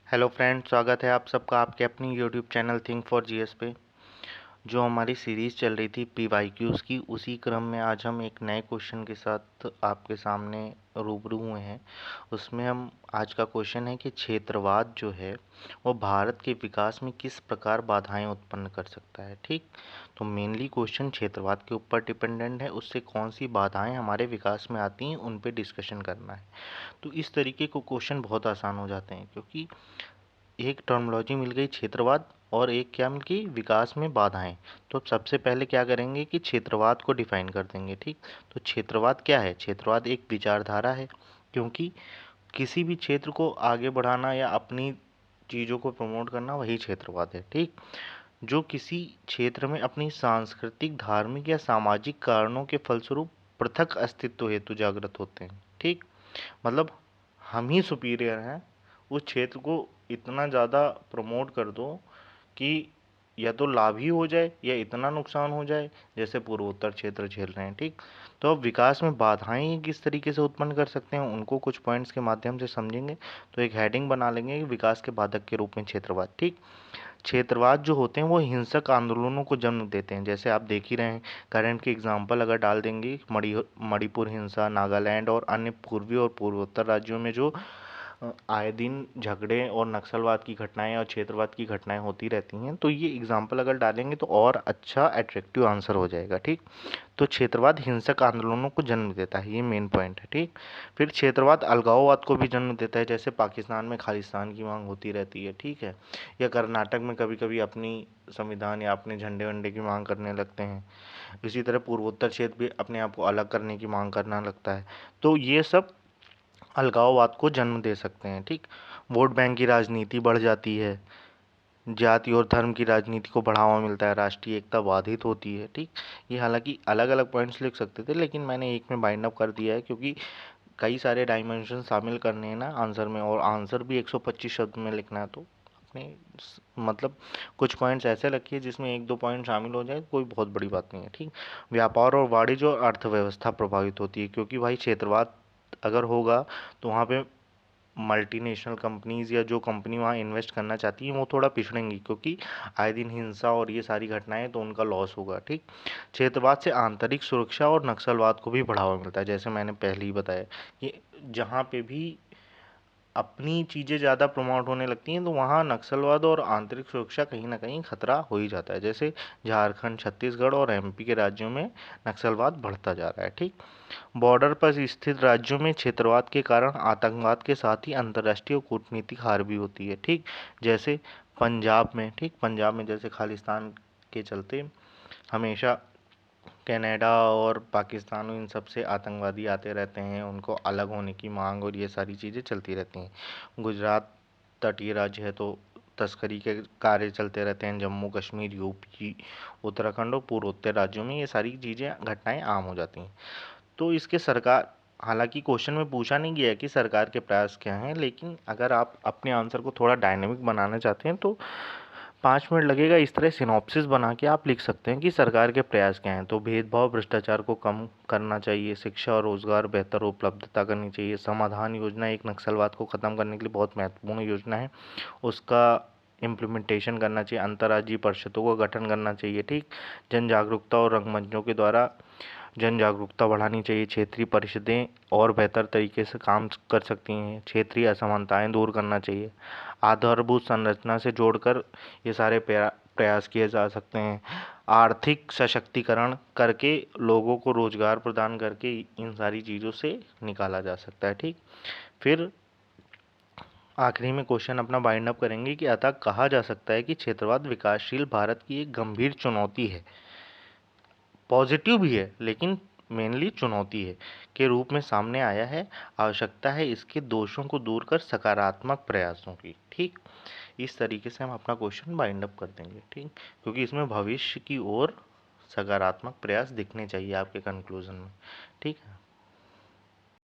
Hello friends, स्वागत है आप सबका आपके अपनी YouTube channel think for GS पे। जो हमारी सीरीज़ चल रही थी पीवाईक्यूज़ की, उसी क्रम में आज हम एक नए क्वेश्चन के साथ आपके सामने रूबरू हुए हैं। उसमें हम आज का क्वेश्चन है कि क्षेत्रवाद जो है वो भारत के विकास में किस प्रकार बाधाएं उत्पन्न कर सकता है। ठीक, तो मेनली क्वेश्चन क्षेत्रवाद के ऊपर डिपेंडेंट है, उससे कौन सी बाधाएं हमारे विकास में आती हैं उन पे डिस्कशन करना है। तो इस तरीके को क्वेश्चन बहुत आसान हो जाते हैं, क्योंकि एक टर्मिनोलॉजी मिल गई क्षेत्रवाद और एक क्या मिल गई विकास में बाधाएं। तो अब सबसे पहले क्या करेंगे कि क्षेत्रवाद को डिफाइन कर देंगे। ठीक, तो क्षेत्रवाद क्या है? क्षेत्रवाद एक विचारधारा है, क्योंकि किसी भी क्षेत्र को आगे बढ़ाना या अपनी चीज़ों को प्रमोट करना वही क्षेत्रवाद है। ठीक, जो किसी क्षेत्र में अपनी सांस्कृतिक, धार्मिक या सामाजिक कारणों के फलस्वरूप पृथक अस्तित्व हेतु जागृत होते हैं। ठीक, मतलब हम ही सुपीरियर हैं, उस क्षेत्र को इतना ज़्यादा प्रमोट कर दो कि या तो लाभ ही हो जाए या इतना नुकसान हो जाए जैसे पूर्वोत्तर क्षेत्र झेल रहे हैं। ठीक, तो अब विकास में बाधाएं किस तरीके से उत्पन्न कर सकते हैं उनको कुछ पॉइंट्स के माध्यम से समझेंगे। तो एक हेडिंग बना लेंगे कि विकास के बाधक के रूप में क्षेत्रवाद। ठीक, क्षेत्रवाद जो होते हैं वो हिंसक आंदोलनों को जन्म देते हैं, जैसे आप देख ही रहे हैं। करंट के एग्जाम्पल अगर डाल देंगे, मणिपुर हिंसा, नागालैंड और अन्य पूर्वी और पूर्वोत्तर राज्यों में जो आए दिन झगड़े और नक्सलवाद की घटनाएं और क्षेत्रवाद की घटनाएं होती रहती हैं, तो ये एग्जाम्पल अगर डालेंगे तो और अच्छा अट्रैक्टिव आंसर हो जाएगा। ठीक, तो क्षेत्रवाद हिंसक आंदोलनों को जन्म देता है, ये मेन पॉइंट है। ठीक, फिर क्षेत्रवाद अलगाववाद को भी जन्म देता है, जैसे पाकिस्तान में खालिस्तान की मांग होती रहती है। ठीक है, या कर्नाटक में कभी कभी अपनी संविधान या अपने झंडे वंडे की मांग करने लगते हैं। इसी तरह पूर्वोत्तर क्षेत्र भी अपने आप को अलग करने की मांग करना लगता है। तो ये सब अलगाववाद को जन्म दे सकते हैं। ठीक, वोट बैंक की राजनीति बढ़ जाती है, जाति और धर्म की राजनीति को बढ़ावा मिलता है, राष्ट्रीय एकता बाधित होती है। ठीक, ये हालांकि अलग अलग पॉइंट्स लिख सकते थे, लेकिन मैंने एक में बाइंड अप कर दिया है, क्योंकि कई सारे डायमेंशन शामिल करने हैं ना आंसर में, और आंसर भी 125 शब्द में लिखना है। तो अपने मतलब कुछ पॉइंट्स ऐसे रखिए जिसमें एक दो पॉइंट शामिल हो जाए, कोई बहुत बड़ी बात नहीं है। ठीक, व्यापार और वाणिज्य और अर्थव्यवस्था प्रभावित होती है, क्योंकि भाई क्षेत्रवाद अगर होगा तो वहाँ पे मल्टीनेशनल कंपनीज या जो कंपनी वहाँ इन्वेस्ट करना चाहती है वो थोड़ा पिछड़ेंगी, क्योंकि आए दिन हिंसा और ये सारी घटनाएं, तो उनका लॉस होगा। ठीक, क्षेत्रवाद से आंतरिक सुरक्षा और नक्सलवाद को भी बढ़ावा मिलता है, जैसे मैंने पहले ही बताया कि जहाँ पे भी अपनी चीज़ें ज़्यादा प्रमोट होने लगती हैं तो वहाँ नक्सलवाद और आंतरिक सुरक्षा कहीं ना कहीं खतरा हो ही जाता है, जैसे झारखंड, छत्तीसगढ़ और एमपी के राज्यों में नक्सलवाद बढ़ता जा रहा है। ठीक, बॉर्डर पर स्थित राज्यों में क्षेत्रवाद के कारण आतंकवाद के साथ ही अंतर्राष्ट्रीय और कूटनीतिक हार भी होती है। ठीक, जैसे पंजाब में, ठीक, पंजाब में जैसे खालिस्तान के चलते हमेशा कनाडा और पाकिस्तान, इन सब से आतंकवादी आते रहते हैं, उनको अलग होने की मांग और ये सारी चीज़ें चलती रहती हैं। गुजरात तटीय राज्य है तो तस्करी के कार्य चलते रहते हैं। जम्मू कश्मीर, यूपी, उत्तराखंड और पूर्वोत्तर राज्यों में ये सारी चीज़ें, घटनाएं आम हो जाती हैं। तो इसके सरकार, हालांकि क्वेश्चन में पूछा नहीं गया है कि सरकार के प्रयास क्या हैं, लेकिन अगर आप अपने आंसर को थोड़ा डायनेमिक बनाना चाहते हैं तो 5 मिनट लगेगा। इस तरह सिनॉप्सिस बना के आप लिख सकते हैं कि सरकार के प्रयास क्या हैं। तो भेदभाव, भ्रष्टाचार को कम करना चाहिए, शिक्षा और रोजगार बेहतर उपलब्धता करनी चाहिए, समाधान योजना एक नक्सलवाद को ख़त्म करने के लिए बहुत महत्वपूर्ण योजना है, उसका इम्प्लीमेंटेशन करना चाहिए, अंतर्राज्यीय परिषदों का गठन करना चाहिए। ठीक, जन जागरूकता और रंगमंचों के द्वारा जन जागरूकता बढ़ानी चाहिए, क्षेत्रीय परिषदें और बेहतर तरीके से काम कर सकती हैं, क्षेत्रीय असमानताएं दूर करना चाहिए, आधारभूत संरचना से जोड़कर ये सारे प्रयास किए जा सकते हैं, आर्थिक सशक्तिकरण करके लोगों को रोजगार प्रदान करके इन सारी चीज़ों से निकाला जा सकता है। ठीक, फिर आखिरी में क्वेश्चन अपना बाइंड अप करेंगे कि अतः कहा जा सकता है कि क्षेत्रवाद विकासशील भारत की एक गंभीर चुनौती है, पॉजिटिव भी है लेकिन मेनली चुनौती है के रूप में सामने आया है। आवश्यकता है इसके दोषों को दूर कर सकारात्मक प्रयासों की। ठीक, इस तरीके से हम अपना क्वेश्चन बाइंड अप कर देंगे। ठीक, क्योंकि इसमें भविष्य की ओर सकारात्मक प्रयास दिखने चाहिए आपके कंक्लूजन में। ठीक है।